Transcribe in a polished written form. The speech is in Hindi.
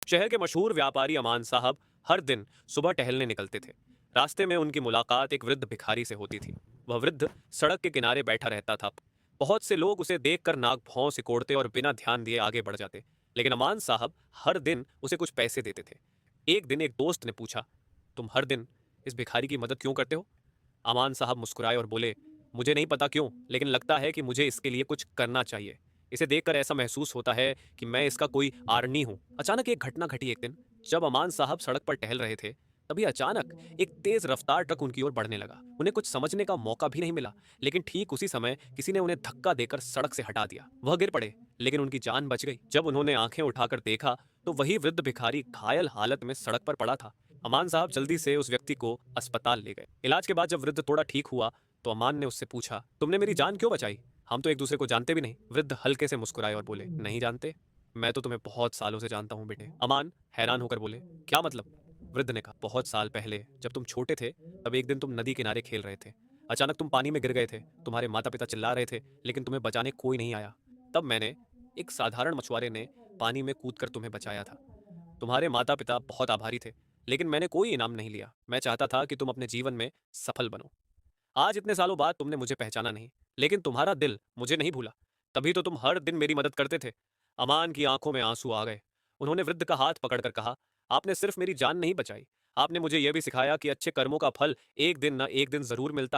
शहर के मशहूर व्यापारी अमान साहब हर दिन सुबह टहलने निकलते थे। रास्ते में उनकी मुलाकात एक वृद्ध भिखारी से होती थी। वह वृद्ध सड़क के किनारे बैठा रहता था। बहुत से लोग उसे देखकर नाक भौं सिकोड़ते और बिना ध्यान दिए आगे बढ़ जाते, लेकिन अमान साहब हर दिन उसे कुछ पैसे देते थे। एक दिन एक दोस्त ने पूछा, तुम हर दिन इस भिखारी की मदद क्यों करते हो? अमान साहब मुस्कुराए और बोले, मुझे नहीं पता क्यों, लेकिन लगता है कि मुझे इसके लिए कुछ करना चाहिए। इसे देखकर ऐसा महसूस होता है कि मैं इसका कोई आर्नी हूं। अचानक एक घटना घटी। एक दिन जब अमान साहब सड़क पर टहल रहे थे, तभी अचानक एक तेज रफ्तार ट्रक उनकी ओर बढ़ने लगा। उन्हें कुछ समझने का मौका भी नहीं मिला, लेकिन ठीक उसी समय किसी ने उन्हें धक्का देकर सड़क से हटा दिया। वह गिर पड़े, लेकिन उनकी जान बच गई। जब उन्होंने आंखें उठाकर देखा तो वही वृद्ध भिखारी घायल हालत में सड़क पर पड़ा था। अमान साहब जल्दी से उस व्यक्ति को अस्पताल ले गए। इलाज के बाद जब वृद्ध थोड़ा ठीक हुआ तो अमान ने उससे पूछा, तुमने मेरी जान क्यों बचाई? हम तो एक दूसरे को जानते भी नहीं। वृद्ध हल्के से मुस्कुराए और बोले, नहीं जानते? मैं तो तुम्हें बहुत सालों से जानता हूँ बेटे। अमान हैरान होकर बोले, क्या मतलब? वृद्ध ने कहा, बहुत साल पहले जब तुम छोटे थे, तब एक दिन तुम नदी किनारे खेल रहे थे। अचानक तुम पानी में गिर गए थे। तुम्हारे माता पिता चिल्ला रहे थे, लेकिन तुम्हें बचाने कोई नहीं आया। तब मैंने, एक साधारण मछुआरे ने, पानी में कूदकर तुम्हें बचाया था। तुम्हारे माता पिता बहुत आभारी थे, लेकिन मैंने कोई इनाम नहीं लिया। मैं चाहता था कि तुम अपने जीवन में सफल बनो। आज इतने सालों बाद तुमने मुझे पहचाना नहीं, लेकिन तुम्हारा दिल मुझे नहीं भूला। तभी तो तुम हर दिन मेरी मदद करते थे। अमान की आंखों में आंसू आ गए। उन्होंने वृद्ध का हाथ पकड़कर कहा, आपने सिर्फ मेरी जान नहीं बचाई, आपने मुझे यह भी सिखाया कि अच्छे कर्मों का फल एक दिन न एक दिन जरूर मिलता है।